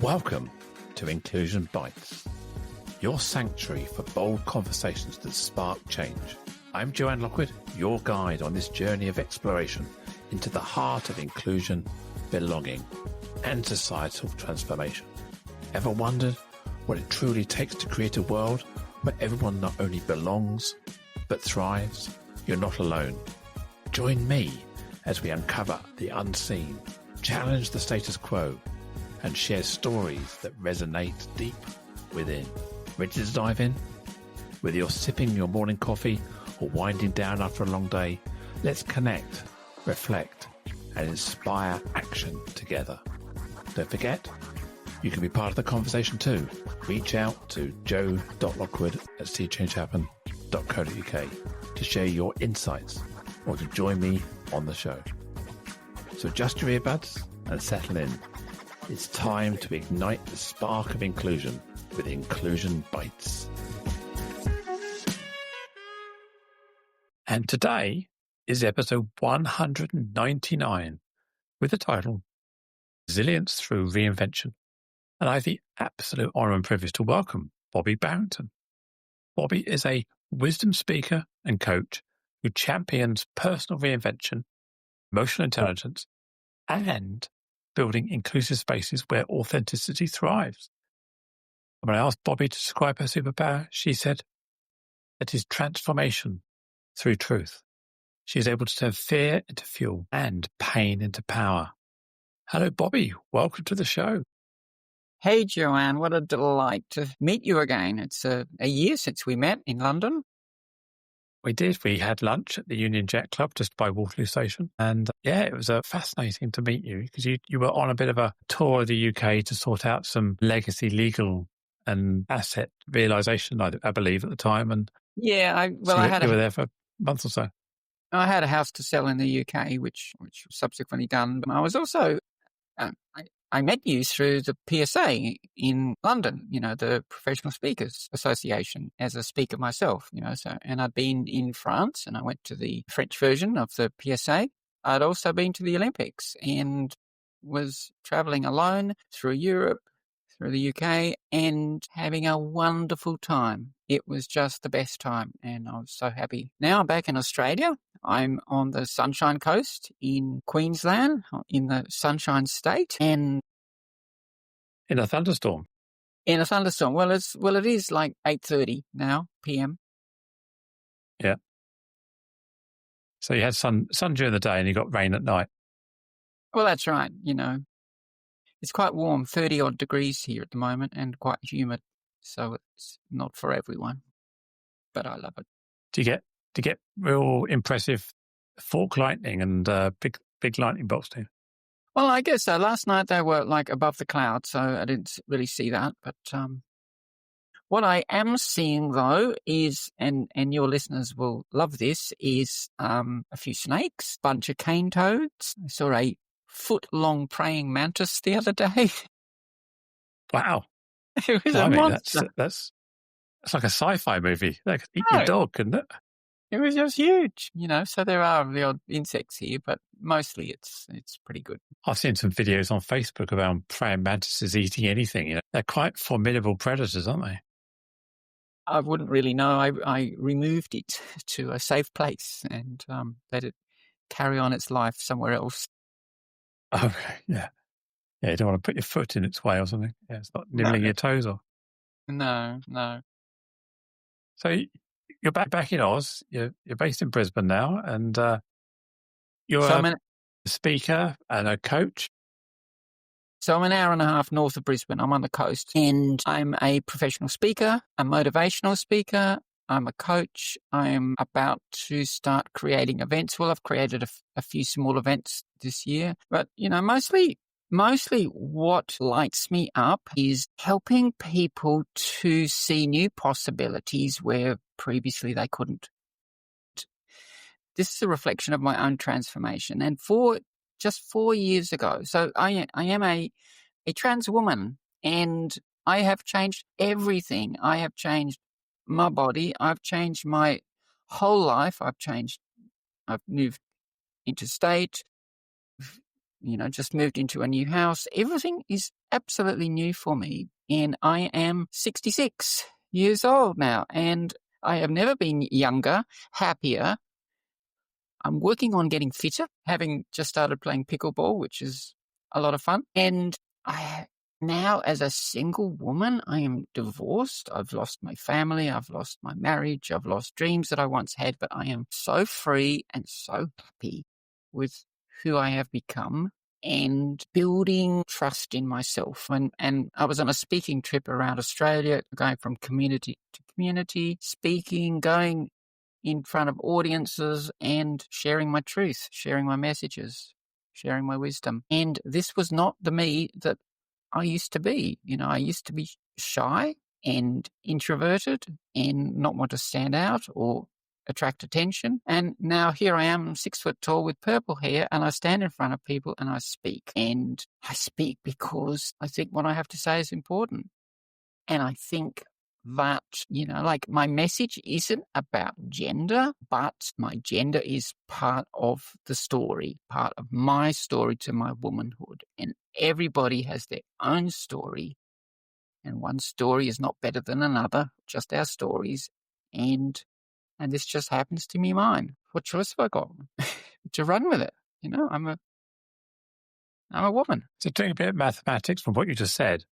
Welcome to Inclusion Bites, your sanctuary for bold conversations that spark change. I'm Joanne Lockwood, your guide on this journey of exploration into the heart of inclusion, belonging, and societal transformation. Ever wondered what it truly takes to create a world where everyone not only belongs, but thrives? You're not alone. Join me as we uncover the unseen, challenge the status quo, and share stories that resonate deep within. Ready to dive in? Whether you're sipping your morning coffee or winding down after a long day, let's connect, reflect, and inspire action together. Don't forget, you can be part of the conversation too. Reach out to joe.lockwood@seechangehappen.co.uk to share your insights or to join me on the show. So adjust your earbuds and settle in. It's time to ignite the spark of inclusion with Inclusion Bites. And today is episode 199 with the title Resilience Through Reinvention. And I have the absolute honor and privilege to welcome Bobby Barrington. Bobby is a wisdom speaker and coach who champions personal reinvention, emotional intelligence, and building inclusive spaces where authenticity thrives. When I asked Bobby to describe her superpower, she said that is transformation through truth. She is able to turn fear into fuel and pain into power. Hello, Bobby. Welcome to the show. Hey, Joanne. What a delight to meet you again. It's a year since we met in London. We did. We had lunch at the Union Jack Club just by Waterloo Station. And it was fascinating to meet you because you were on a bit of a tour of the UK to sort out some legacy legal and asset realisation, I believe, at the time. And you were there for a month or so. I had a house to sell in the UK, which was subsequently done. But I was also, I met you through the PSA in London, the Professional Speakers Association, as a speaker myself, and I'd been in France and I went to the French version of the PSA. I'd also been to the Olympics and was traveling alone through Europe, through the UK, and having a wonderful time. It was just the best time, and I was so happy. Now I'm back in Australia. I'm on the Sunshine Coast in Queensland, in the Sunshine State, and in a thunderstorm. In a thunderstorm. Well, it is like 8:30 now p.m. Yeah. So you had sun during the day, and you got rain at night. Well, that's right. It's quite warm, 30 odd degrees here at the moment, and quite humid. So it's not for everyone, but I love it. Do you get real impressive fork lightning and big lightning bolts too? Well, I guess so. Last night they were like above the clouds, so I didn't really see that. But what I am seeing though is, and your listeners will love this, is a few snakes, bunch of cane toads. I saw a foot-long praying mantis the other day. Wow. It was a monster. That's like a sci-fi movie. They could eat your dog, couldn't it? It was just huge, so there are the odd insects here, but mostly it's pretty good. I've seen some videos on Facebook about praying mantises eating anything. They're quite formidable predators, aren't they? I wouldn't really know. I removed it to a safe place and let it carry on its life somewhere else. Okay, yeah. Yeah, you don't want to put your foot in its way or something. Yeah, it's not nibbling your toes off. No. So you're back in Oz. You're based in Brisbane now, and you're a speaker and a coach. So I'm an hour and a half north of Brisbane. I'm on the coast, and I'm a professional speaker, a motivational speaker. I'm a coach. I'm about to start creating events. Well, I've created a few small events this year, but mostly what lights me up is helping people to see new possibilities where previously they couldn't. This is a reflection of my own transformation. And just 4 years ago, so I am a trans woman, and I have changed everything. I have changed my body. I've changed my whole life. I've moved interstate, just moved into a new house. Everything is absolutely new for me. And I am 66 years old now, and I have never been younger, happier. I'm working on getting fitter, having just started playing pickleball, which is a lot of fun. And now, as a single woman, I am divorced. I've lost my family. I've lost my marriage. I've lost dreams that I once had, but I am so free and so happy with who I have become and building trust in myself. And I was on a speaking trip around Australia, going from community to community, speaking, going in front of audiences and sharing my truth, sharing my messages, sharing my wisdom. And this was not the me that I used to be. I used to be shy and introverted and not want to stand out or attract attention. And now here I am, 6 foot tall with purple hair, and I stand in front of people and I speak. And I speak because I think what I have to say is important. And I think that, my message isn't about gender, but my gender is part of the story, part of my story to my womanhood. And everybody has their own story. And one story is not better than another, just our stories. And this just happens to be mine. What choice have I got? To run with it. I'm a woman. So doing a bit of mathematics from what you just said,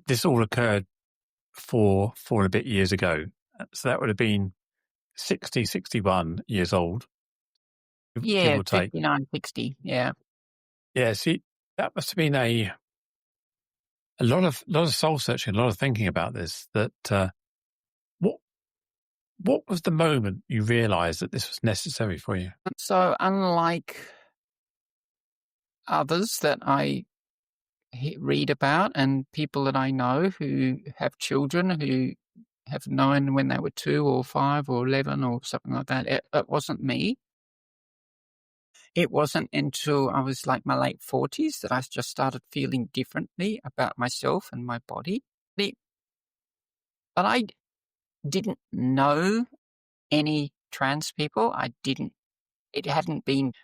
this all occurred 4 and a bit years ago. So that would have been 60, 61 years old. Yeah, give or take. 59, 60, yeah. Yeah, see, that must have been a lot of soul searching, a lot of thinking about this. That what was the moment you realised that this was necessary for you? So unlike others that I read about and people that I know who have children who have known when they were 2 or 5 or 11 or something like that, it wasn't me. It wasn't until I was like my late 40s that I just started feeling differently about myself and my body. But I didn't know any trans people. I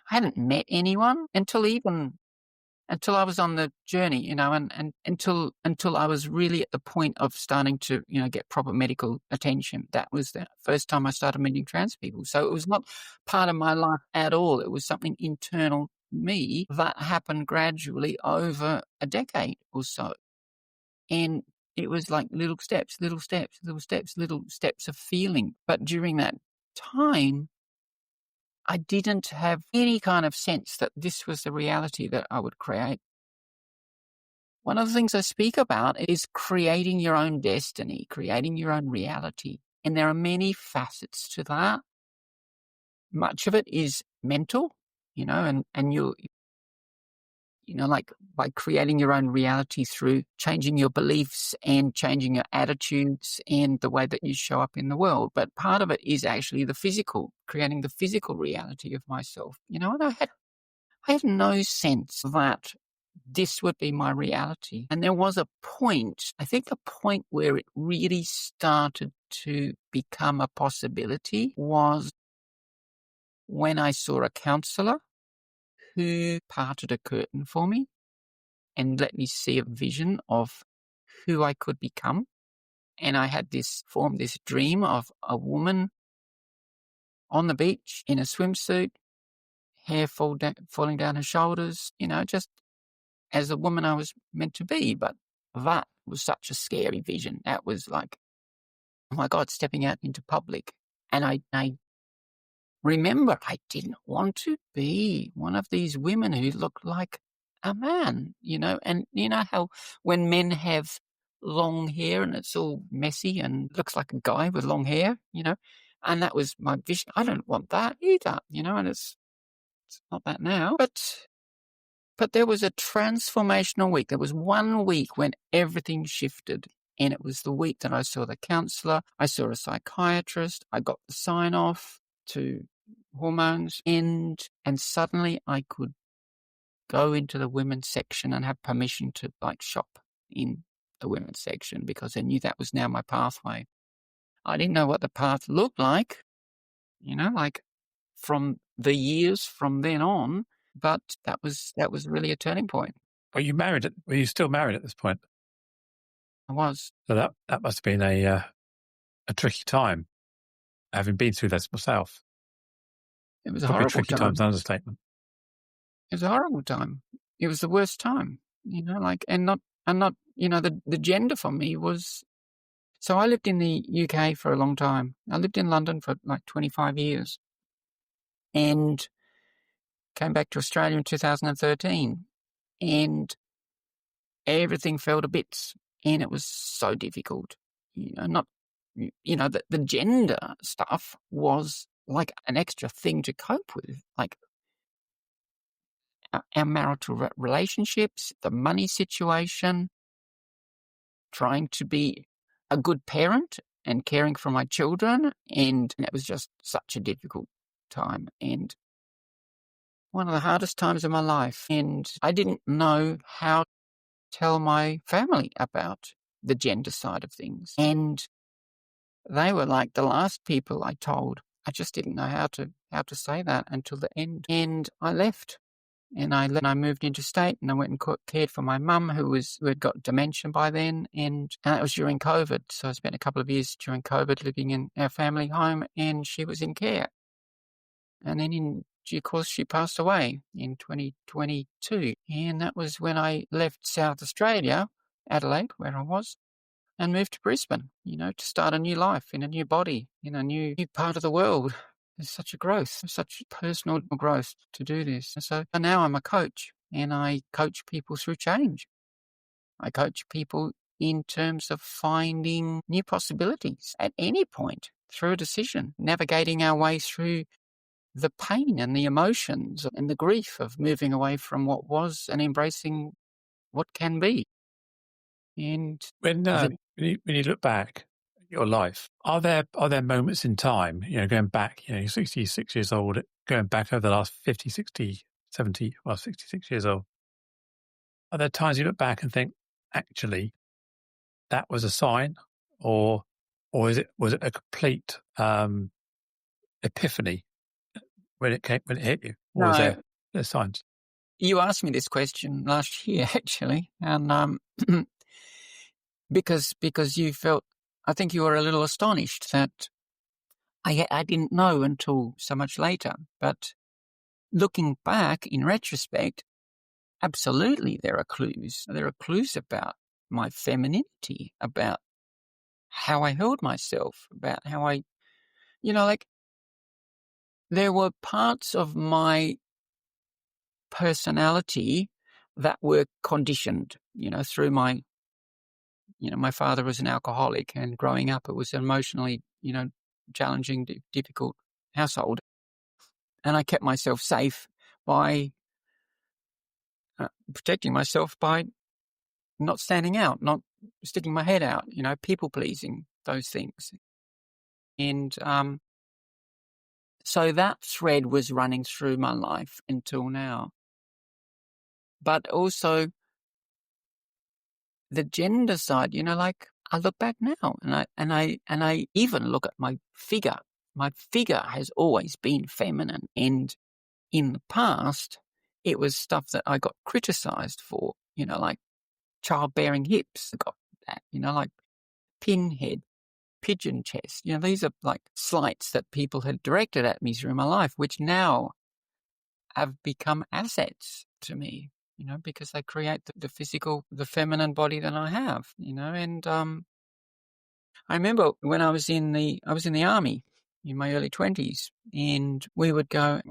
hadn't met anyone until I was on the journey, and until I was really at the point of starting to, get proper medical attention. That was the first time I started meeting trans people. So it was not part of my life at all. It was something internal to me that happened gradually over a decade or so. And it was like little steps of feeling. But during that time, I didn't have any kind of sense that this was the reality that I would create. One of the things I speak about is creating your own destiny, creating your own reality. And there are many facets to that. Much of it is mental, and you like by creating your own reality through changing your beliefs and changing your attitudes and the way that you show up in the world. But part of it is actually the physical, creating the physical reality of myself. And I had no sense that this would be my reality. And there was a point, I think a point where it really started to become a possibility was when I saw a counsellor who parted a curtain for me and let me see a vision of who I could become. And I had this dream of a woman on the beach in a swimsuit, hair falling down her shoulders, just as a woman I was meant to be. But that was such a scary vision. That was like, oh my God, stepping out into public. And I remember I didn't want to be one of these women who looked like a man, and how when men have long hair and it's all messy and looks like a guy with long hair, and that was my vision. I don't want that either, and it's not that now, but there was a transformational week. There was one week when everything shifted. And it was the week that I saw the counsellor. I saw a psychiatrist. I got the sign off to hormones, and suddenly I could go into the women's section and have permission to shop in the women's section because I knew that was now my pathway. I didn't know what the path looked like, from the years from then on, But that was really a turning point. Were you still married at this point? I was. So that must have been a tricky time, having been through this myself. It was a Probably horrible tricky time's time. an understatement. It was a horrible time. It was the worst time, and not, the gender for me was, so I lived in the UK for a long time. I lived in London for like 25 years and came back to Australia in 2013, and everything fell to bits, and it was so difficult. The gender stuff was like an extra thing to cope with, like our marital relationships, the money situation, trying to be a good parent and caring for my children. And it was just such a difficult time and one of the hardest times of my life. And I didn't know how to tell my family about the gender side of things. And they were like the last people I told. I just didn't know how to say that until the end. And I left. And I moved interstate and I went and cared for my mum who had got dementia by then. And that was during COVID. So I spent a couple of years during COVID living in our family home and she was in care. And then in due course, she passed away in 2022. And that was when I left South Australia, Adelaide, where I was, and moved to Brisbane, to start a new life in a new body, in a new part of the world. There's such a growth, such personal growth to do this. So now I'm a coach and I coach people through change. I coach people in terms of finding new possibilities at any point through a decision, navigating our way through the pain and the emotions and the grief of moving away from what was and embracing what can be. And When you look back at your life, are there moments in time, going back, you're 66 years old, going back over the last 50, 60, 70, 66 years old, are there times you look back and think, actually, that was a sign, or was it a complete epiphany when it hit you, or was there signs? You asked me this question last year, actually, and because you felt, I think you were a little astonished that I didn't know until so much later. But looking back in retrospect, absolutely there are clues. There are clues about my femininity, about how I held myself, about how I, there were parts of my personality that were conditioned, through my father was an alcoholic, and growing up it was an emotionally, challenging, difficult household. And I kept myself safe by protecting myself by not standing out, not sticking my head out, people pleasing, those things. And so that thread was running through my life until now. But also the gender side, I look back now and I even look at my figure. My figure has always been feminine, and in the past it was stuff that I got criticized for, like childbearing hips, I got that, like pinhead, pigeon chest. These are like slights that people had directed at me through my life, which now have become assets to me, because they create the physical, the feminine body that I have, and I remember when I was in the army in my early 20s, and we would go,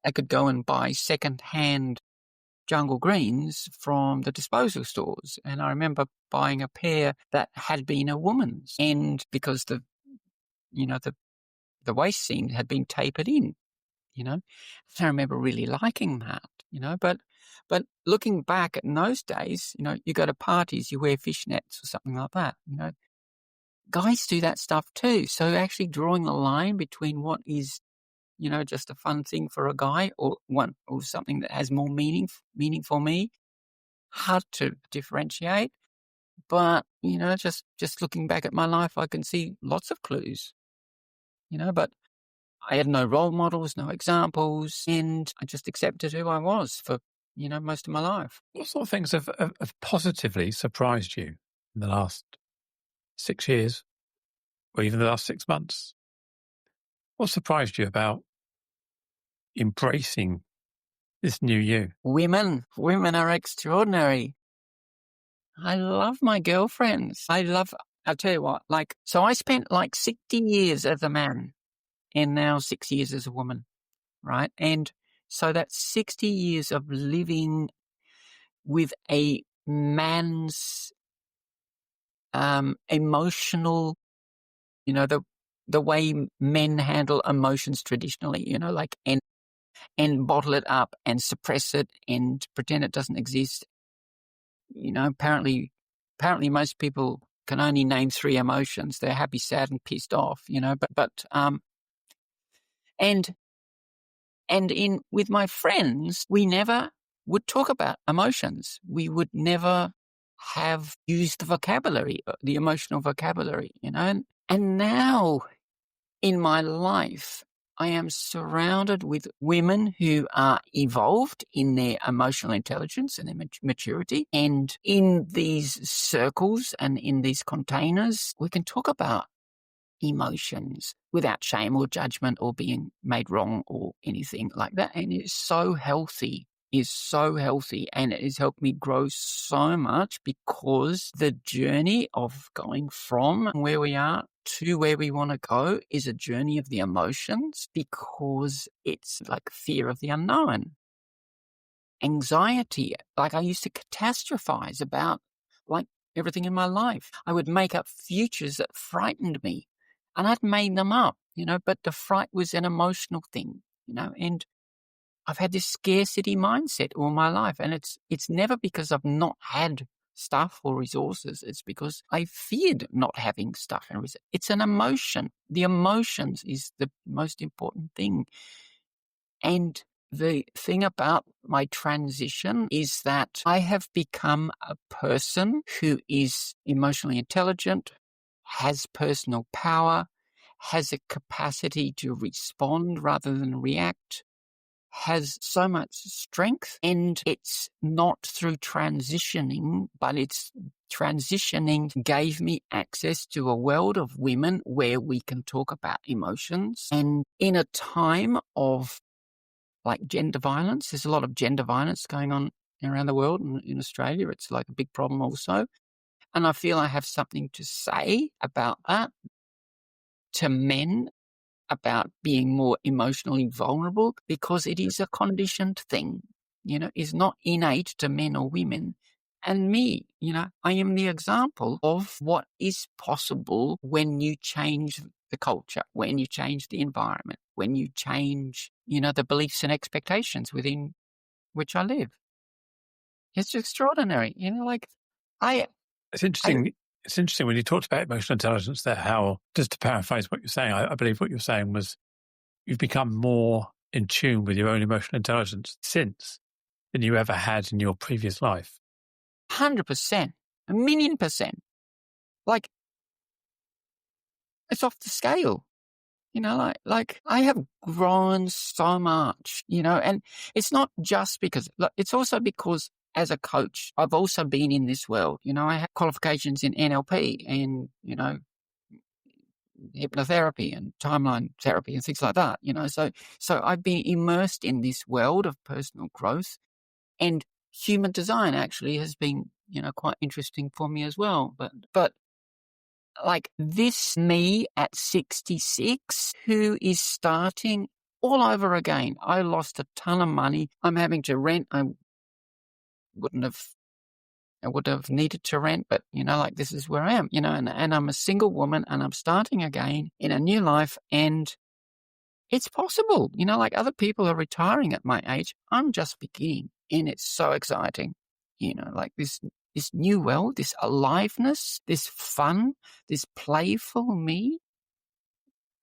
I could go and buy second-hand jungle greens from the disposal stores. And I remember buying a pair that had been a woman's, and because the waist seam had been tapered in, I remember really liking that, but looking back at those days, you go to parties, you wear fishnets or something like that, guys do that stuff too. So actually drawing the line between what is, just a fun thing for a guy or something that has more meaning for me, hard to differentiate. But, just looking back at my life, I can see lots of clues, but I had no role models, no examples, and I just accepted who I was for, most of my life. What sort of things have positively surprised you in the last 6 years or even the last 6 months? What surprised you about embracing this new you? Women are extraordinary. I love my girlfriends. I'll tell you what, so I spent 60 years as a man and now 6 years as a woman, right? And so that's 60 years of living with a man's emotional, the way men handle emotions traditionally, and bottle it up and suppress it and pretend it doesn't exist. Apparently most people can only name 3 emotions. They're happy, sad, and pissed off, and with my friends, we never would talk about emotions. We would never have used the vocabulary, the emotional vocabulary, and now in my life, I am surrounded with women who are evolved in their emotional intelligence and their maturity. And in these circles and in these containers, we can talk about emotions without shame or judgment or being made wrong or anything like that. And it's so healthy. And it has helped me grow so much because the journey of going from where we are to where we want to go is a journey of the emotions, because it's like fear of the unknown, anxiety. I used to catastrophize about everything in my life. I would make up futures that frightened me, and I'd made them up, but the fright was an emotional thing, and I've had this scarcity mindset all my life, and it's never because I've not had stuff or resources. It's because I feared not having stuff and resources. It's an emotion. The emotions is the most important thing. And the thing about my transition is that I have become a person who is emotionally intelligent, has personal power, has a capacity to respond rather than react, has so much strength, and it's not through transitioning, but it's transitioning gave me access to a world of women where we can talk about emotions. And in a time of gender violence, there's a lot of gender violence going on around the world, and in Australia it's a big problem also. And I feel I have something to say about that to men, about being more emotionally vulnerable, because it is a conditioned thing, is not innate to men or women. And me, I am the example of what is possible when you change the culture, when you change the environment, when you change, the beliefs and expectations within which I live. It's extraordinary, It's interesting. It's interesting when you talked about emotional intelligence there, how, just to paraphrase what you're saying, I believe what you're saying was you've become more in tune with your own emotional intelligence since than you ever had in your previous life. 100%, 1,000,000%. It's off the scale. I have grown so much, and it's not just because, it's also because as a coach, I've also been in this world. I have qualifications in NLP and, hypnotherapy and timeline therapy and things like that, so I've been immersed in this world of personal growth, and human design actually has been, quite interesting for me as well. But this me at 66 who is starting all over again. I lost a ton of money. I'm having to rent. I would have needed to rent, but this is where I am, and I'm a single woman and I'm starting again in a new life, and it's possible, other people are retiring at my age. I'm just beginning, and it's so exciting, this new world, this aliveness, this fun, this playful me,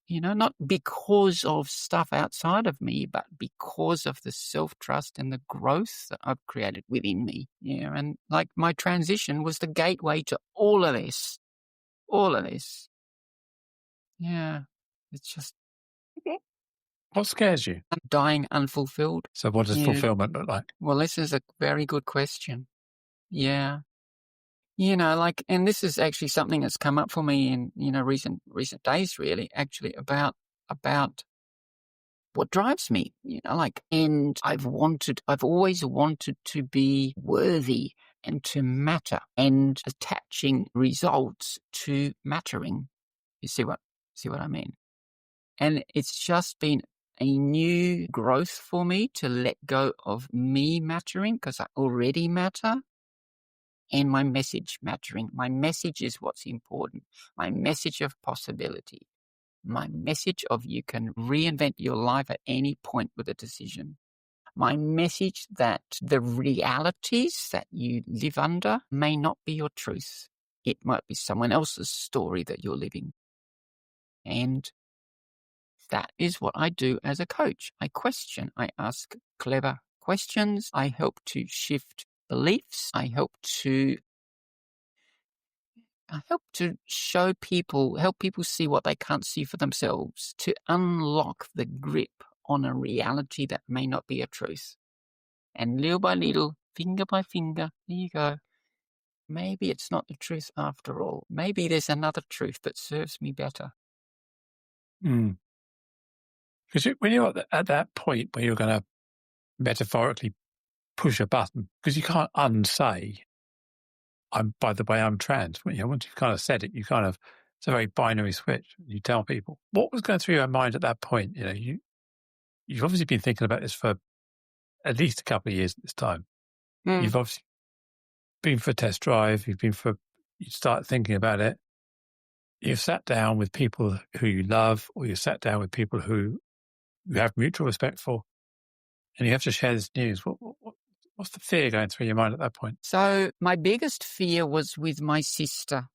not because of stuff outside of me, but because of the self-trust and the growth that I've created within me. Yeah. And my transition was the gateway to all of this. Yeah. It's just, What scares you? Dying unfulfilled. So what does fulfillment look like? Well, this is a very good question. Yeah. And this is actually something that's come up for me in, recent days, really, actually, about what drives me, and I've always wanted to be worthy and to matter and attaching results to mattering. You see what I mean? And it's just been a new growth for me to let go of me mattering, because I already matter, and my message mattering. My message is what's important. My message of possibility. My message of you can reinvent your life at any point with a decision. My message that the realities that you live under may not be your truth. It might be someone else's story that you're living. And that is what I do as a coach. I question. I ask clever questions. I help to shift beliefs. I help to help people see what they can't see for themselves, to unlock the grip on a reality that may not be a truth. And little by little, finger by finger, there you go. Maybe it's not the truth after all. Maybe there's another truth that serves me better. Because when you're at that point where you're going to metaphorically push a button, because you can't unsay, by the way, I'm trans. Once you've kind of said it, it's a very binary switch. You tell people. What was going through your mind at that point? You've obviously been thinking about this for at least a couple of years at this time. You've obviously been for a test drive. You start thinking about it. You've sat down with people who you love, or you sat down with people who you have mutual respect for, and you have to share this news. What's the fear going through your mind at that point? So my biggest fear was with my sister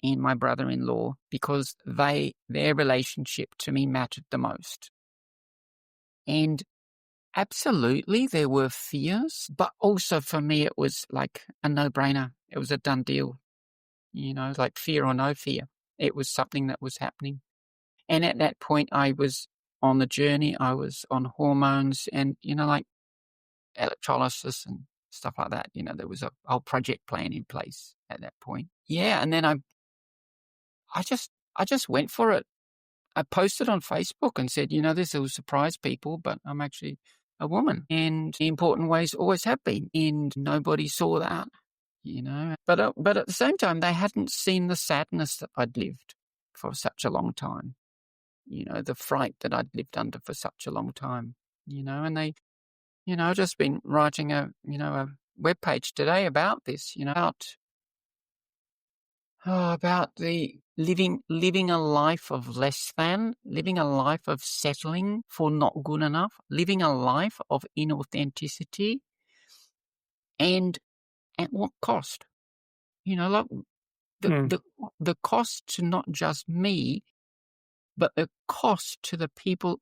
and my brother-in-law, because their relationship to me mattered the most. And absolutely, there were fears, but also for me, it was like a no-brainer. It was a done deal, like fear or no fear. It was something that was happening. And at that point, I was on the journey. I was on hormones and, like electrolysis and stuff like that. There was a whole project plan in place at that point. Yeah. And then I just went for it. I posted on Facebook and said, this will surprise people, but I'm actually a woman, and in important ways always have been. And nobody saw that, But at the same time, they hadn't seen the sadness that I'd lived for such a long time. The fright that I'd lived under for such a long time, and they, I've just been writing a webpage today about this, about the living a life of less than, living a life of settling for not good enough, living a life of inauthenticity, and at what cost? Like the cost to not just me, but the cost to the people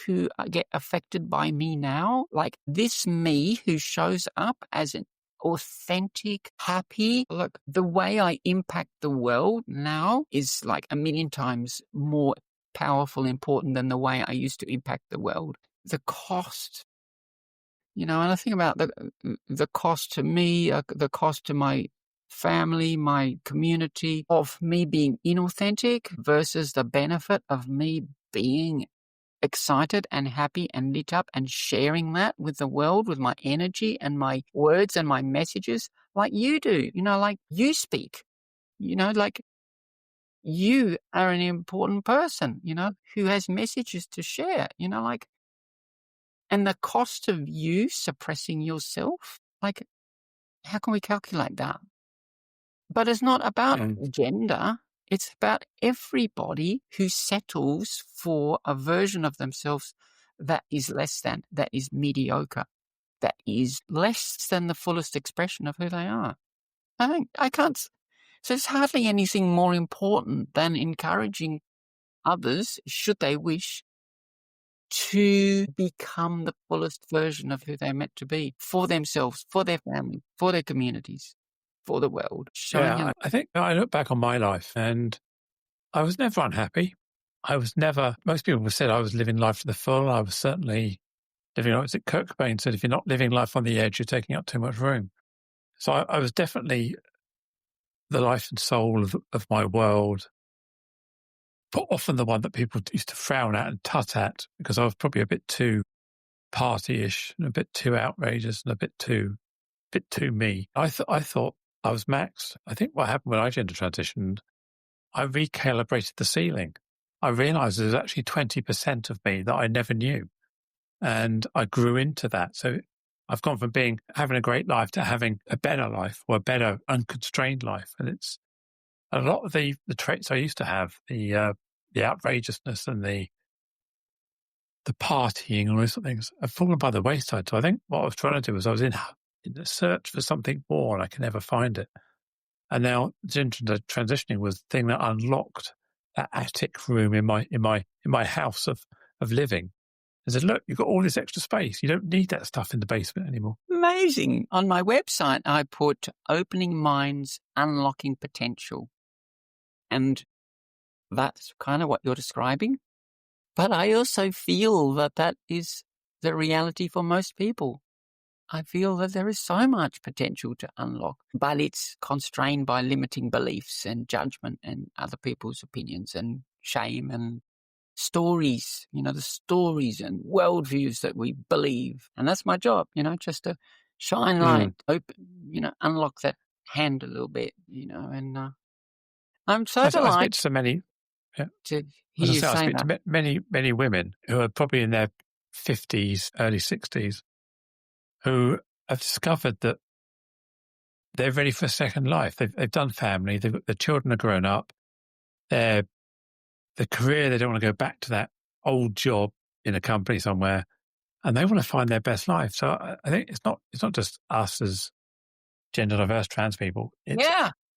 who get affected by me now. Like this me who shows up as an authentic, happy, look, the way I impact the world now is like a million times more powerful, important than the way I used to impact the world. The cost, and I think about the cost to me, the cost to my family, my community, of me being inauthentic versus the benefit of me being excited and happy and lit up and sharing that with the world, with my energy and my words and my messages, like you do, like you speak, like you are an important person, who has messages to share, like, and the cost of you suppressing yourself, like, how can we calculate that? But it's not about gender. It's about everybody who settles for a version of themselves that is less than, that is mediocre, that is less than the fullest expression of who they are. I can't. So it's hardly anything more important than encouraging others, should they wish, to become the fullest version of who they're meant to be, for themselves, for their family, for their communities, for the world. I think I look back on my life and I was never unhappy. I was never, most people said I was living life to the full. I was certainly living, was it Kurt Cobain said, if you're not living life on the edge, you're taking up too much room. So I was definitely the life and soul of my world, but often the one that people used to frown at and tut at, because I was probably a bit too party-ish and a bit too outrageous and a bit too me. I thought I was Max. I think what happened when I gender transitioned, I recalibrated the ceiling. I realized there's actually 20% of me that I never knew. And I grew into that. So I've gone from having a great life to having a better life, or a better unconstrained life. And it's a lot of the traits I used to have, the outrageousness and the partying and all those sort of things, have fallen by the wayside. So I think what I was trying to do was I was in the search for something more, and I can never find it. And now transitioning was the thing that unlocked that attic room in my house of living. I said, look, you've got all this extra space. You don't need that stuff in the basement anymore. Amazing. On my website, I put opening minds, unlocking potential. And that's kind of what you're describing. But I also feel that is the reality for most people. I feel that there is so much potential to unlock, but it's constrained by limiting beliefs and judgment and other people's opinions and shame and stories, the stories and worldviews that we believe. And that's my job, just to shine light, open, unlock that hand a little bit, and I'm so delighted. I speak to so many, to hear you saying that. I speak to many women who are probably in their 50s, early 60s, who have discovered that they're ready for a second life. They've done family, their children are grown up, the career, they don't want to go back to that old job in a company somewhere, and they want to find their best life. So I think it's not just us as gender diverse trans people. It's,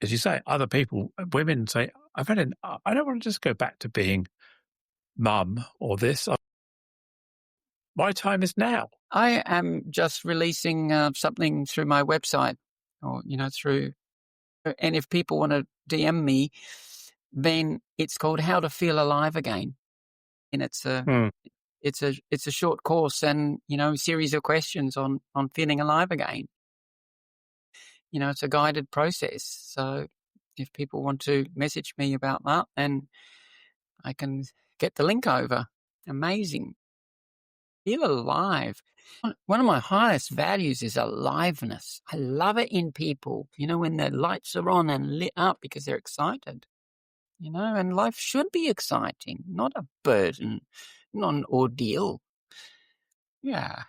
as you say, other people, women say, I don't want to just go back to being mum or this. My time is now. I am just releasing something through my website, or and if people want to DM me, then it's called How to Feel Alive Again, and it's a short course and a series of questions on feeling alive again. It's a guided process. So if people want to message me about that, then I can get the link over. Amazing. Feel alive. One of my highest values is aliveness. I love it in people, when their lights are on and lit up because they're excited, and life should be exciting, not a burden, not an ordeal. Yeah.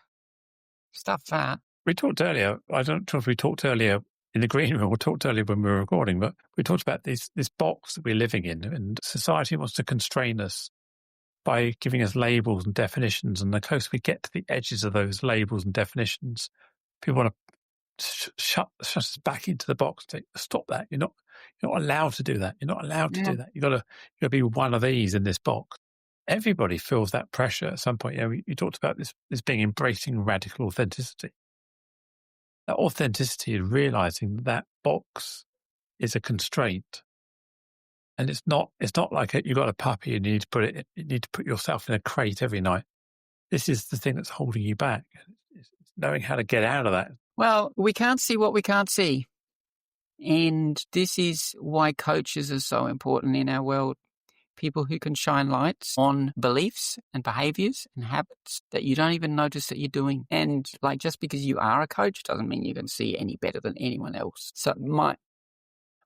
Stuff that. We talked earlier, I don't know if we talked earlier in the green room or talked earlier when we were recording, but we talked about this box that we're living in, and society wants to constrain us by giving us labels and definitions. And the closer we get to the edges of those labels and definitions, people want to shut us back into the box. Stop that. You're not allowed to do that. You're not allowed to do that. You've got to be one of these in this box. Everybody feels that pressure at some point. You talked about this being embracing radical authenticity. That authenticity is realizing that box is a constraint. And it's not like you've got a puppy and you need to put yourself in a crate every night. This is the thing that's holding you back. It's knowing how to get out of that. Well, we can't see what we can't see. And this is why coaches are so important in our world. People who can shine lights on beliefs and behaviors and habits that you don't even notice that you're doing. And just because you are a coach doesn't mean you can see any better than anyone else. So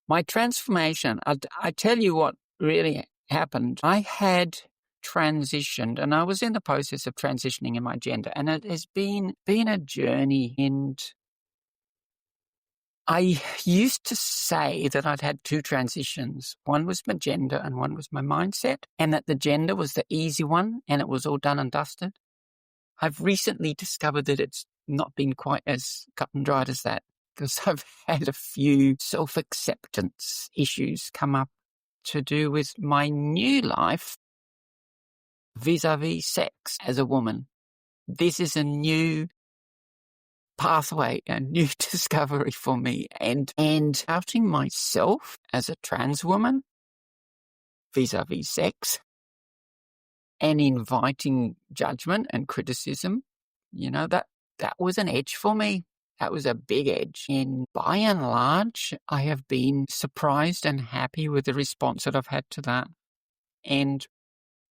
my transformation, I tell you what really happened. I had transitioned, and I was in the process of transitioning in my gender, and it has been a journey. And I used to say that I'd had two transitions. One was my gender and one was my mindset, and that the gender was the easy one and it was all done and dusted. I've recently discovered that it's not been quite as cut and dried as that, because I've had a few self-acceptance issues come up to do with my new life vis-a-vis sex as a woman. This is a new pathway, a new discovery for me, and doubting myself as a trans woman vis-a-vis sex and inviting judgment and criticism, that was an edge for me. That was a big edge. And by and large, I have been surprised and happy with the response that I've had to that. And,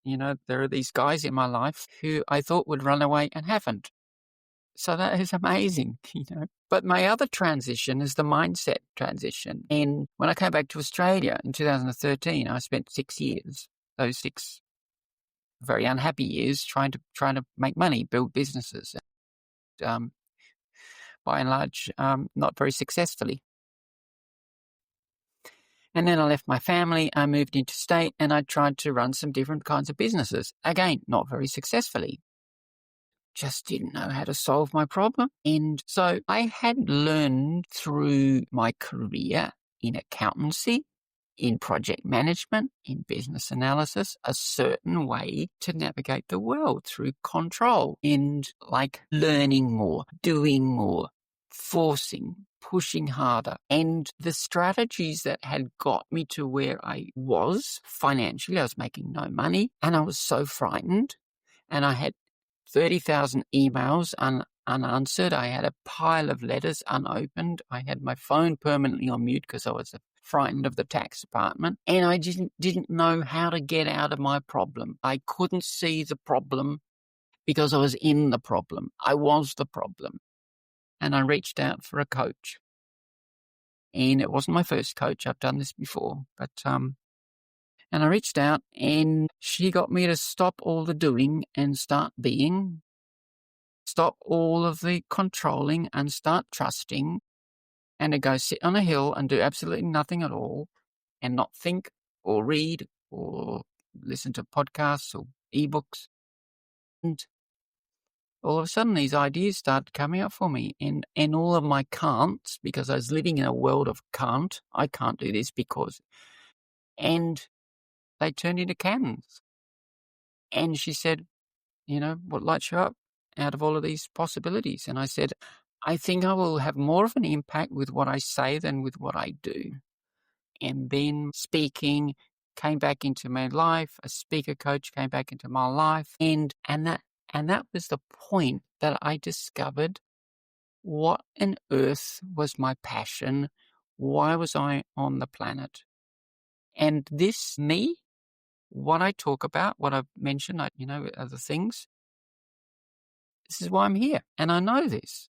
there are these guys in my life who I thought would run away and haven't. So that is amazing, But my other transition is the mindset transition. And when I came back to Australia in 2013, I spent 6 years, those 6 very unhappy years, trying to make money, build businesses. By and large, not very successfully. And then I left my family, I moved interstate, and I tried to run some different kinds of businesses. Again, not very successfully. Just didn't know how to solve my problem. And so I had learned through my career in accountancy, in project management, in business analysis, a certain way to navigate the world through control and like learning more, doing more, forcing, pushing harder. And the strategies that had got me to where I was financially, I was making no money and I was so frightened, and I had 30,000 emails unanswered. I had a pile of letters unopened. I had my phone permanently on mute because I was frightened of the tax department. And I didn't know how to get out of my problem. I couldn't see the problem because I was in the problem. I was the problem. And I reached out for a coach. And it wasn't my first coach. I've done this before. But and I reached out and she got me to stop all the doing and start being, stop all of the controlling and start trusting, and to go sit on a hill and do absolutely nothing at all and not think or read or listen to podcasts or ebooks. And all of a sudden these ideas started coming up for me, and all of my can'ts, because I was living in a world of can't. I can't do this because, and they turned into cans. And she said, what lights you up out of all of these possibilities? And I said, I think I will have more of an impact with what I say than with what I do. And then speaking came back into my life. A speaker coach came back into my life. And that was the point that I discovered what on earth was my passion. Why was I on the planet? And this, me, what I talk about, what I've mentioned, other things, this is why I'm here. And I know this.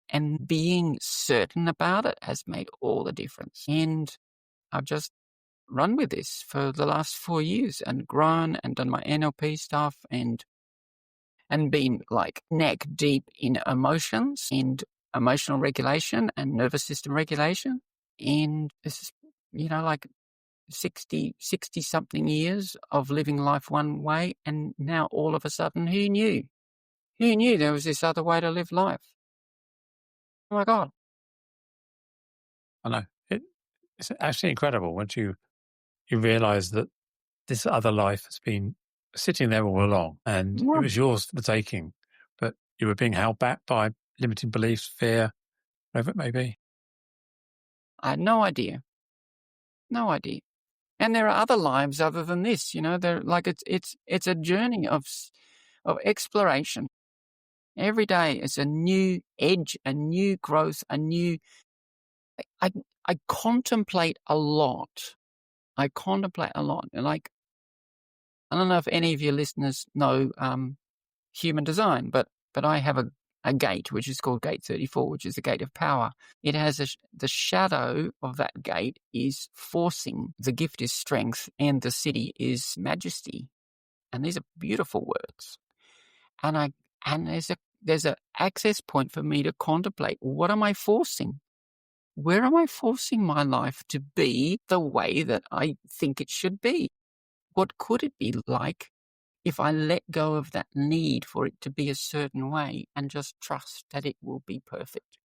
And being certain about it has made all the difference. And I've just run with this for the last 4 years and grown and done my NLP stuff and been like neck deep in emotions and emotional regulation and nervous system regulation. And this is, like 60 something years of living life one way. And now all of a sudden, who knew? Who knew there was this other way to live life? Oh my God. I know. It's actually incredible once you realize that this other life has been sitting there all along and it was yours for the taking, but you were being held back by limiting beliefs, fear, whatever it may be. I had no idea. No idea. And there are other lives other than this, they're like, it's a journey of exploration. Every day is a new edge, a new growth, I contemplate a lot. And like, I don't know if any of your listeners know human design, but I have a gate, which is called gate 34, which is the gate of power. It has the shadow of that gate is forcing. The gift is strength and the city is majesty. And these are beautiful words. And there's a access point for me to contemplate. What am I forcing? Where am I forcing my life to be the way that I think it should be? What could it be like if I let go of that need for it to be a certain way and just trust that it will be perfect?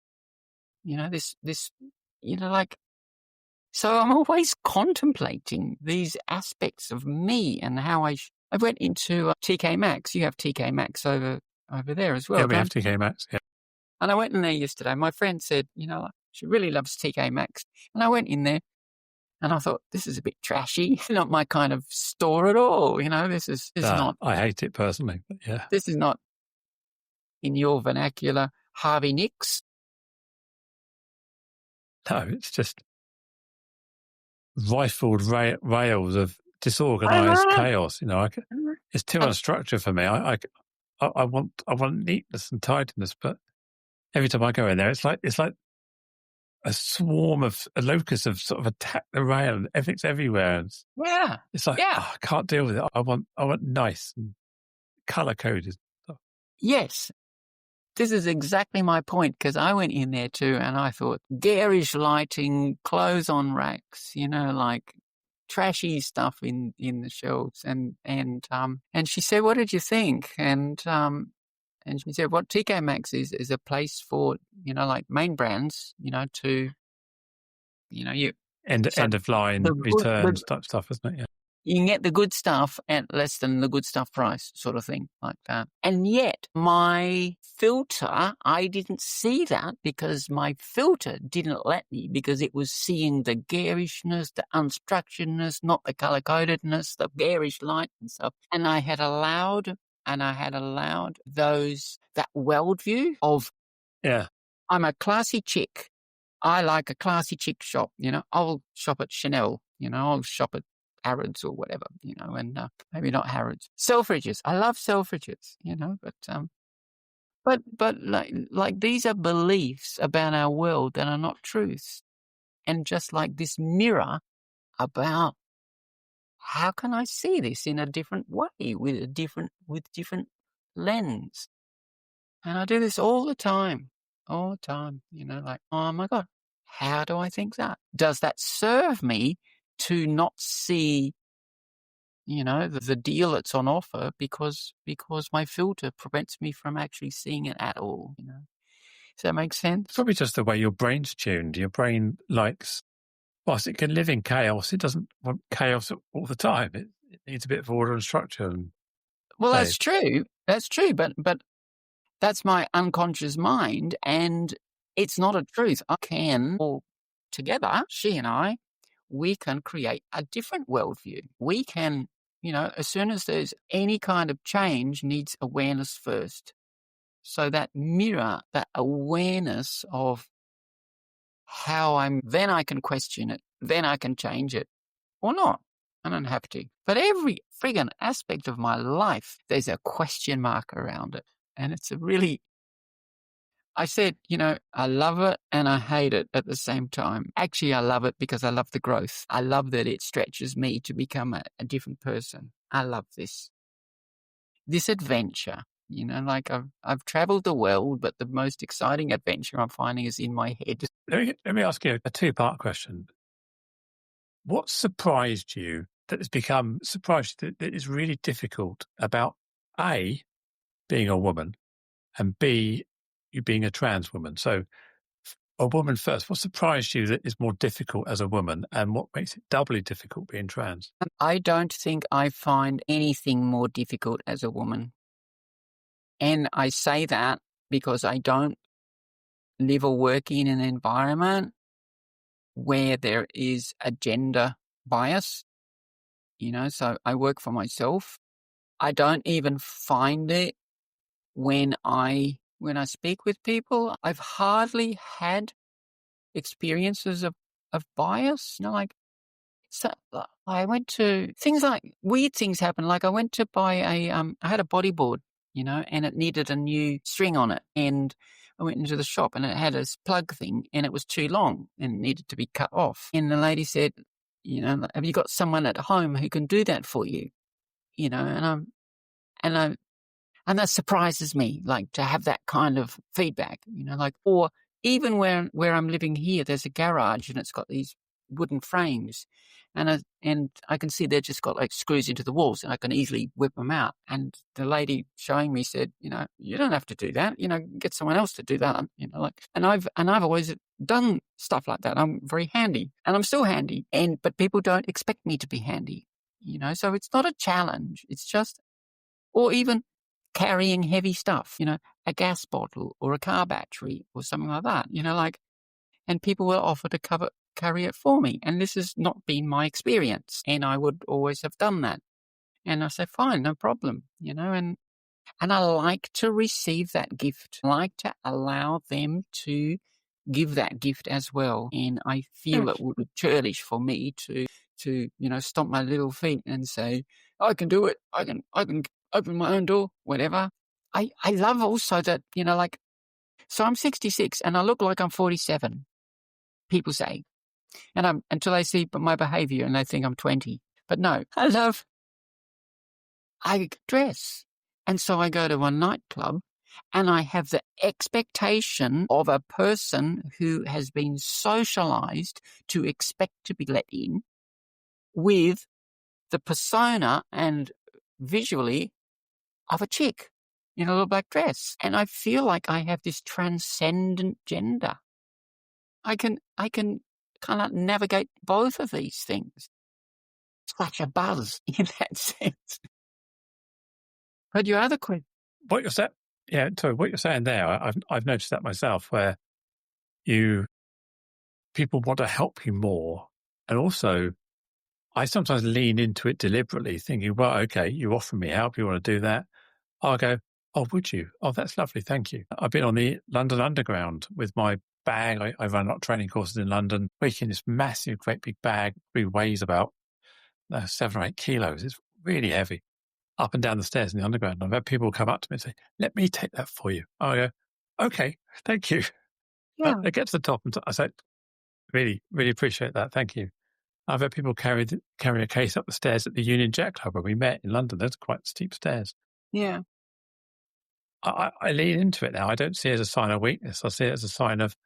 So I'm always contemplating these aspects of me and how I went into TK Maxx. You have TK Maxx over there as well. Yeah, we have TK Maxx, yeah. And I went in there yesterday. My friend said, she really loves TK Maxx. And I went in there And I thought, this is a bit trashy, not my kind of store at all. This is not. I hate it personally, but yeah. This is not, in your vernacular, Harvey Nicks. No, it's just rifled rails of disorganized chaos. It's too unstructured for me. I want neatness and tidiness, but every time I go in there, it's like a locust of sort of attack the rail and everything's everywhere. And it's like, I can't deal with it. I want nice and color coded stuff. Yes. This is exactly my point, because I went in there too and I thought garish lighting, clothes on racks, like trashy stuff in the shelves. And she said, what did you think? And she said, what TK Maxx is a place for, like main brands, to, you end of line returns type stuff, isn't it? Yeah. You can get the good stuff at less than the good stuff price, sort of thing, like that. And yet my filter, I didn't see that, because my filter didn't let me, because it was seeing the garishness, the unstructuredness, not the color-codedness, the garish light and stuff. And I had allowed that worldview of, I'm a classy chick. I like a classy chick shop, I'll shop at Chanel, I'll shop at Harrods or whatever, and maybe not Harrods. Selfridges. I love Selfridges, but like these are beliefs about our world that are not truths. And just like this mirror about how can I see this in a different way, with different lens. And I do this all the time, like, oh my God, how do I think that? Does that serve me to not see, the deal that's on offer because my filter prevents me from actually seeing it at all, Does that make sense? It's probably just the way your brain's tuned. Your brain likes, whilst it can live in chaos, it doesn't want chaos all the time. It needs a bit of order and structure. That's true. But that's my unconscious mind, and it's not a truth. I can, all together, she and I, we can create a different worldview. We can, as soon as there's any kind of change, needs awareness first. So that mirror, that awareness of how then I can question it, then I can change it, or not. I don't have to. But every friggin' aspect of my life, there's a question mark around it. And it's I said, I love it and I hate it at the same time. Actually, I love it because I love the growth. I love that it stretches me to become a different person. I love this adventure, like I've traveled the world, but the most exciting adventure I'm finding is in my head. Let me ask you a two-part question. What surprised you that is really difficult about A, being a woman, and B, you being a trans woman? So a woman first, what surprised you that is more difficult as a woman, and what makes it doubly difficult being trans? I don't think I find anything more difficult as a woman. And I say that because I don't live or work in an environment where there is a gender bias, so I work for myself. I don't even find it when I speak with people. I've hardly had experiences of bias, so I went to things like weird things happen. Like I went to buy I had a bodyboard, and it needed a new string on it. And I went into the shop and it had a plug thing and it was too long and needed to be cut off. And the lady said, have you got someone at home who can do that for you? And that surprises me, like to have that kind of feedback, or even where I'm living here, there's a garage and it's got these wooden frames and I can see they've just got like screws into the walls and I can easily whip them out. And the lady showing me said, you don't have to do that, get someone else to do that, and I've always done stuff like that. I'm very handy and I'm still handy, but people don't expect me to be handy, so it's not a challenge. It's just, or even carrying heavy stuff, a gas bottle or a car battery or something like that, and people will offer to carry it for me. And this has not been my experience. And I would always have done that. And I say, fine, no problem, and I like to receive that gift. I like to allow them to give that gift as well. And I feel it would be churlish for me to stomp my little feet and say, I can do it. I can open my own door, whatever. I love also that, so I'm 66 and I look like I'm 47, people say. And until they see my behavior and they think I'm 20. But no, I dress. And so I go to a nightclub and I have the expectation of a person who has been socialized to expect to be let in with the persona and visually of a chick in a little black dress. And I feel like I have this transcendent gender. I can kind of navigate both of these things. Such a buzz in that sense. But your other question. What you're saying, what you're saying there, I've noticed that myself, where people want to help you more, and also I sometimes lean into it deliberately, thinking, well, okay, you offer me help, you want to do that. I'll go, oh, would you? Oh, that's lovely, thank you. I've been on the London Underground with my bag. I run a lot of training courses in London, waking this massive, great big bag. It weighs about 7 or 8 kilos. It's really heavy. Up and down the stairs in the Underground. I've had people come up to me and say, let me take that for you. I go, okay, thank you. Yeah. I get to the top and I say, really, really appreciate that. Thank you. I've had people carry a case up the stairs at the Union Jack Club where we met in London. There's quite steep stairs. Yeah. I lean into it now. I don't see it as a sign of weakness. I see it as a sign of,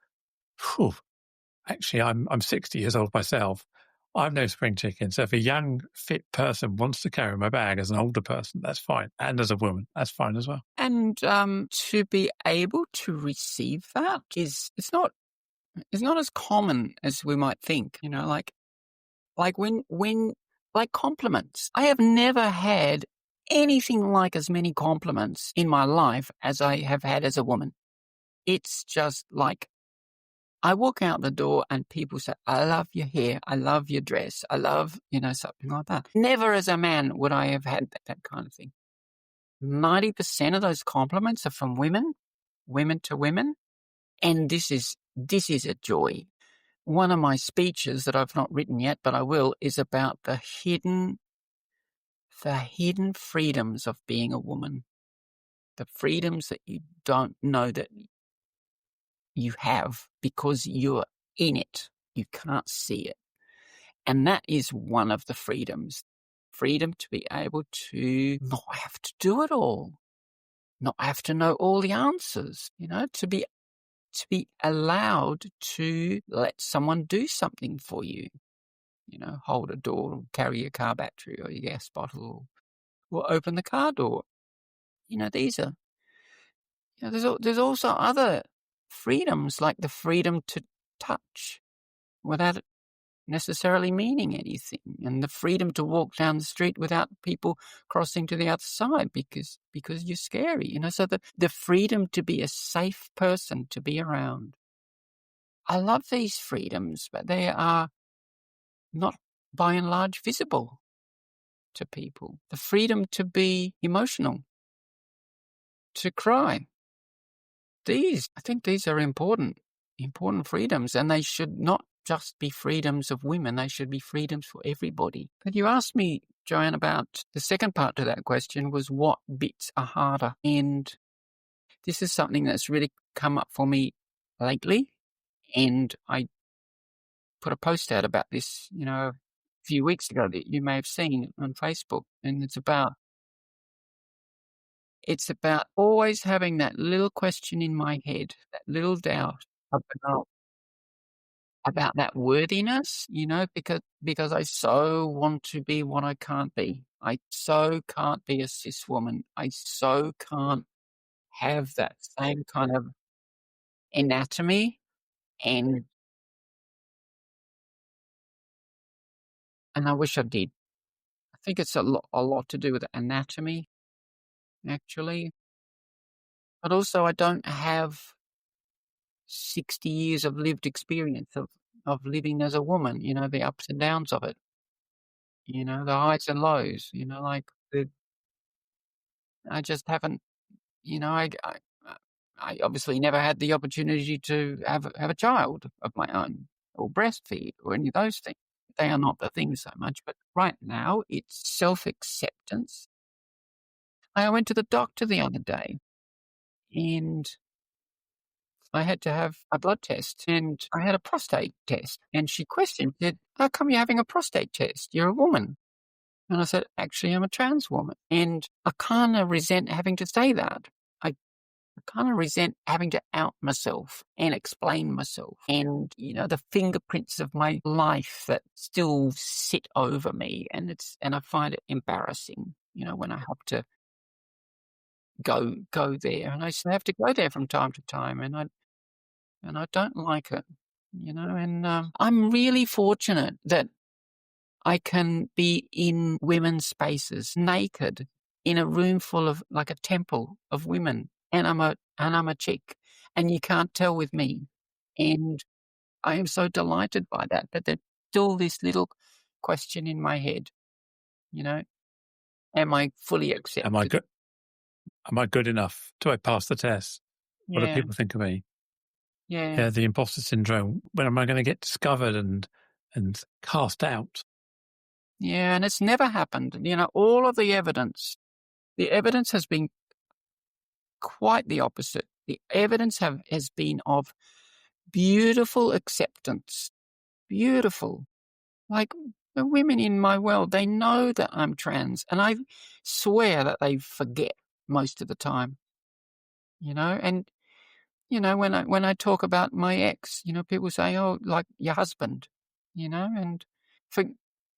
actually, I'm 60 years old myself. I'm no spring chicken. So if a young, fit person wants to carry my bag as an older person, that's fine. And as a woman, that's fine as well. And to be able to receive that it's not as common as we might think. Like when compliments. I have never had anything like as many compliments in my life as I have had as a woman. It's just like I walk out the door and people say, I love your hair, I love your dress, I love, something like that. Never as a man would I have had that kind of thing. 90% of those compliments are from women to women. And this is a joy. One of my speeches that I've not written yet, but I will, is about the hidden freedoms of being a woman. The freedoms that you don't know that you have because you're in it. You can't see it. And that is one of the freedoms. Freedom to be able to not have to do it all. Not have to know all the answers, to be allowed to let someone do something for you. Hold a door, carry your car battery or your gas bottle, or open the car door. These are, there's also other freedoms, like the freedom to touch without it necessarily meaning anything, and the freedom to walk down the street without people crossing to the other side because you're scary. So the freedom to be a safe person to be around. I love these freedoms, but they are not by and large visible to people. The freedom to be emotional, to cry. I think these are important freedoms, and they should not just be freedoms of women. They should be freedoms for everybody. But you asked me, Joanne, about the second part to that question was what bits are harder. And this is something that's really come up for me lately. And I put a post out about this, a few weeks ago that you may have seen on Facebook. And it's about always having that little question in my head, that little doubt about that worthiness, because I so want to be what I can't be. I so can't be a cis woman. I so can't have that same kind of anatomy, and I wish I did. I think it's a lot to do with anatomy, actually. But also I don't have 60 years of lived experience of of living as a woman, the ups and downs of it, the highs and lows, I just haven't, you know, I obviously never had the opportunity to have a child of my own or breastfeed or any of those things. They are not the things so much, but right now it's self-acceptance. I went to the doctor the other day and I had to have a blood test and I had a prostate test. And she said, how come you're having a prostate test? You're a woman. And I said, actually, I'm a trans woman. And I kind of resent having to say that. I kind of resent having to out myself and explain myself and, the fingerprints of my life that still sit over me. And I find it embarrassing, when I have to go there. And I have to go there from time to time. And I don't like it, and I'm really fortunate that I can be in women's spaces naked in a room full of like a temple of women. And I'm a chick and you can't tell with me. And I am so delighted by that. But there's still this little question in my head, am I fully accepted? Am I good enough? Do I pass the test? What do people think of me? Yeah. The imposter syndrome. When am I going to get discovered and cast out? Yeah, and it's never happened. All of the evidence has been quite the opposite. The evidence has been of beautiful acceptance. Beautiful. Like the women in my world, they know that I'm trans, and I swear that they forget most of the time. And when I talk about my ex, people say, "Oh, like your husband," and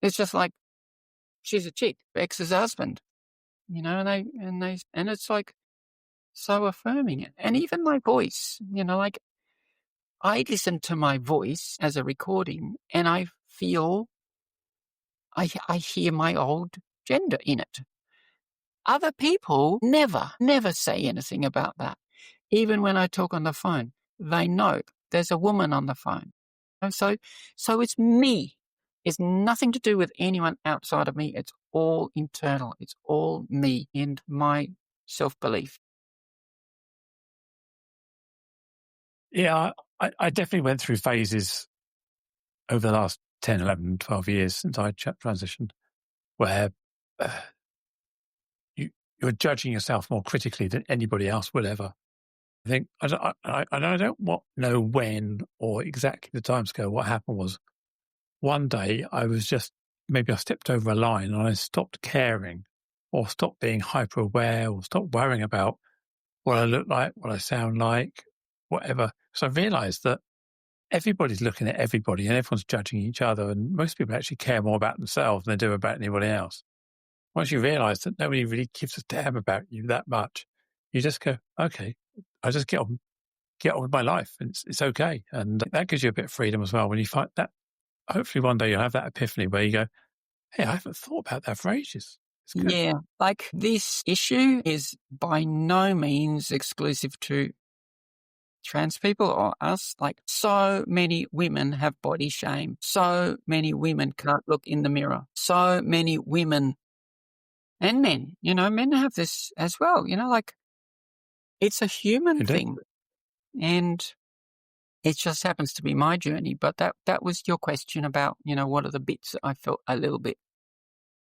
it's just like she's a chick, ex's husband, and it's like so affirming. And even my voice, like I listen to my voice as a recording, and I feel I hear my old gender in it. Other people never say anything about that. Even when I talk on the phone, they know there's a woman on the phone. And so it's me. It's nothing to do with anyone outside of me. It's all internal. It's all me and my self-belief. Yeah, I definitely went through phases over the last 10, 11, 12 years since I transitioned where you're judging yourself more critically than anybody else would ever. I think I don't know when or exactly the timescale. What happened was one day maybe I stepped over a line and I stopped caring or stopped being hyper aware or stopped worrying about what I look like, what I sound like, whatever. So I realized that everybody's looking at everybody and everyone's judging each other, and most people actually care more about themselves than they do about anybody else. Once you realize that nobody really gives a damn about you that much, you just go, okay, I just get on with my life. And it's okay. And that gives you a bit of freedom as well. When you find that, hopefully one day you'll have that epiphany where you go, hey, I haven't thought about that for ages. It's good. Yeah, like this issue is by no means exclusive to trans people or us. Like so many women have body shame. So many women can't look in the mirror. So many women and men, men have this as well, like it's a human thing. And it just happens to be my journey. But that was your question about, what are the bits that I felt a little bit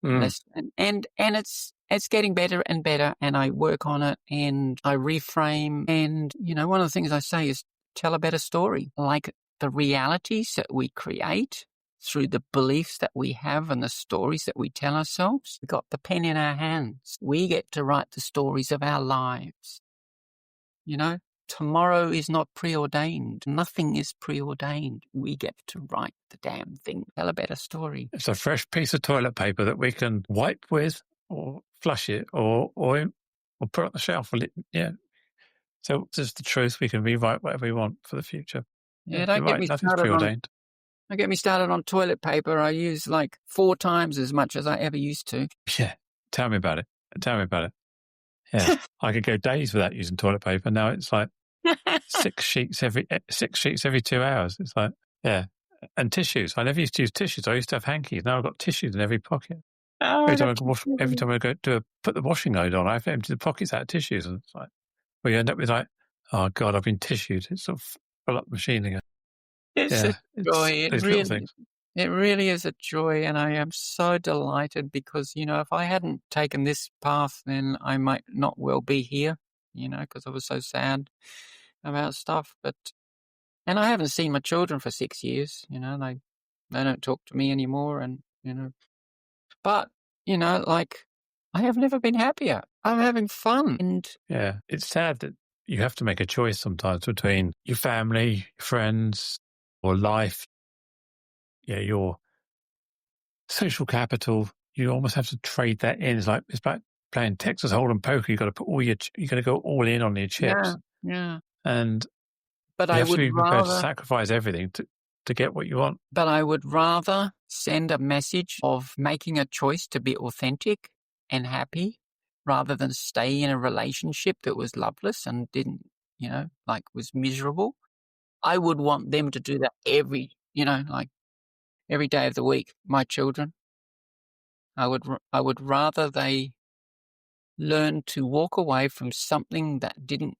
less. And it's getting better and better. And I work on it and I reframe. And, one of the things I say is tell a better story. Like the realities that we create through the beliefs that we have and the stories that we tell ourselves. We've got the pen in our hands. We get to write the stories of our lives. Tomorrow is not preordained. Nothing is preordained. We get to write the damn thing. Tell a better story. It's a fresh piece of toilet paper that we can wipe with or flush it or put on the shelf. Yeah. So this is the truth. We can rewrite whatever we want for the future. Yeah, don't get me started Don't get me started on toilet paper. I use like 4 times as much as I ever used to. Yeah. Tell me about it. Yeah. I could go days without using toilet paper. Now it's like 6 sheets every 2 hours. It's like, yeah. And tissues. I never used to use tissues. I used to have hankies. Now I've got tissues in every pocket. Oh, Every time I go put the washing load on, I have to empty the pockets out of tissues. And it's like, well, you end up with like, oh God, I've been tissued. It's sort of fill up the machine again. it's a joy. Those little things. It really is a joy, and I am so delighted because, if I hadn't taken this path, then I might not well be here, because I was so sad about stuff. And I haven't seen my children for 6 years, they don't talk to me anymore, and, but, I have never been happier. I'm having fun. And yeah, it's sad that you have to make a choice sometimes between your family, your friends, or life. Yeah, your social capital. You almost have to trade that in. It's like playing Texas Hold'em poker. You got to put you got to go all in on your chips. Yeah. And but you I have would to be prepared to rather sacrifice everything to get what you want. But I would rather send a message of making a choice to be authentic and happy rather than stay in a relationship that was loveless and didn't, was miserable. I would want them to do that every day of the week, my children. I would rather they learn to walk away from something that didn't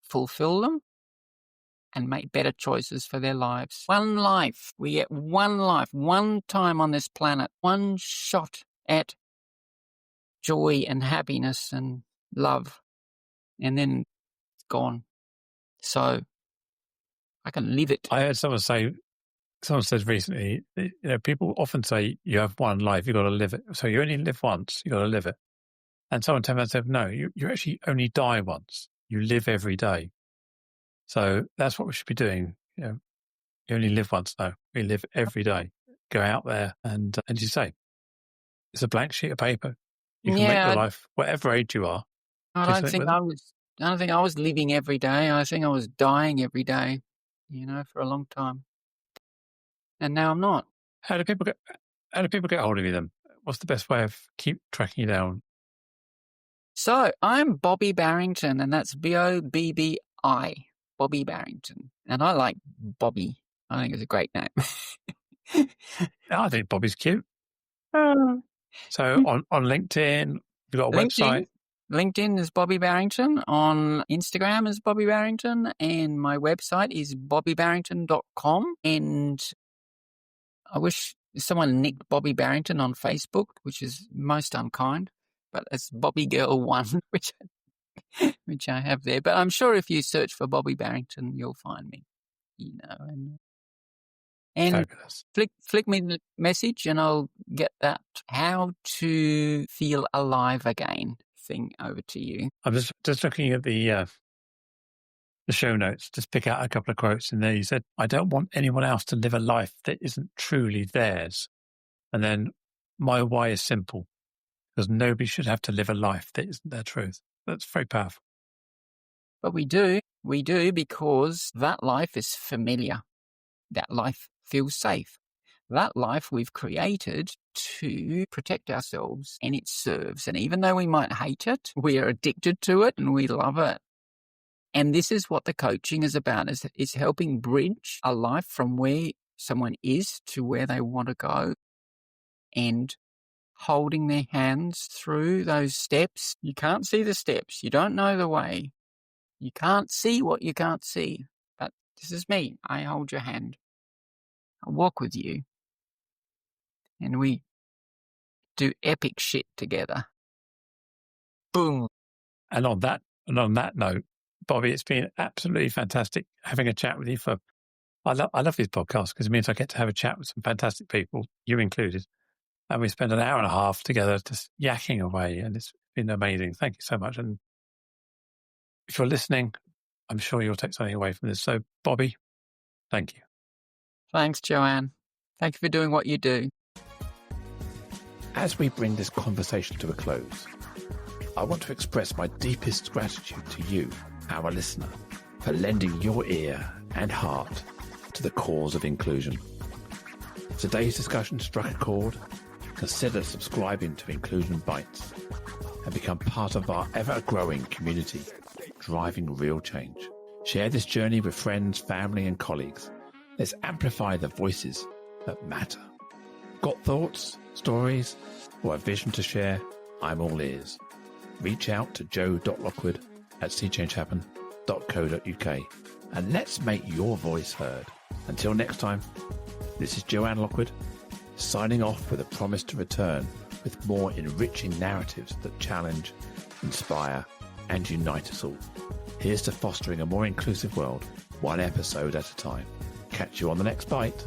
fulfill them and make better choices for their lives. One life. We get one life, one time on this planet, one shot at joy and happiness and love, and then it's gone. So I can live it. I heard someone said recently, people often say you have one life, you've got to live it. So you only live once, you've got to live it. And someone told me, said, no, you actually only die once. You live every day. So that's what we should be doing. You only live once. No, we live every day. Go out there and you say, it's a blank sheet of paper. You can make your life, whatever age you are. I don't think I was living every day. I think I was dying every day, for a long time. And now I'm not. How do people get hold of you then? What's the best way of keep tracking you down? So I'm Bobby Barrington, and that's Bobbi, Bobby Barrington. And I like Bobby. I think it's a great name. I think Bobby's cute. So on LinkedIn, you've got a website. LinkedIn is Bobby Barrington. On Instagram is Bobby Barrington. And my website is bobbybarrington.com. And I wish someone nicked Bobby Barrington on Facebook, which is most unkind. But it's Bobby Girl 1, which I have there. But I'm sure if you search for Bobby Barrington, you'll find me. And flick me the message, and I'll get that how to feel alive again thing over to you. I'm just looking at the show notes. Just pick out a couple of quotes in there. You said, "I don't want anyone else to live a life that isn't truly theirs." And then, my why is simple. Because nobody should have to live a life that isn't their truth. That's very powerful. But we do because that life is familiar. That life feels safe. That life we've created to protect ourselves, and it serves. And even though we might hate it, we are addicted to it and we love it. And this is what the coaching is about, is helping bridge a life from where someone is to where they want to go, and holding their hands through those steps. You can't see the steps. You don't know the way. You can't see what you can't see. But this is me. I hold your hand. I walk with you. And we do epic shit together. Boom. And on that note, Bobby, it's been absolutely fantastic having a chat with you. I love these podcasts because it means I get to have a chat with some fantastic people, you included. And we spent an hour and a half together just yakking away, and it's been amazing. Thank you so much. And if you're listening, I'm sure you'll take something away from this. So, Bobby, thank you. Thanks, Joanne. Thank you for doing what you do. As we bring this conversation to a close, I want to express my deepest gratitude to you, our listener, for lending your ear and heart to the cause of inclusion. Today's discussion struck a chord. Consider subscribing to Inclusion Bites and become part of our ever-growing community, driving real change. Share this journey with friends, family, and colleagues Let's amplify the voices that matter. Got thoughts, stories, or a vision to share? I'm all ears. Reach out to joe.lockwood@seechangehappen.co.uk and let's make your voice heard. Until next time, this is Joanne Lockwood, signing off with a promise to return with more enriching narratives that challenge, inspire, and unite us all. Here's to fostering a more inclusive world, one episode at a time. Catch you on the next bite.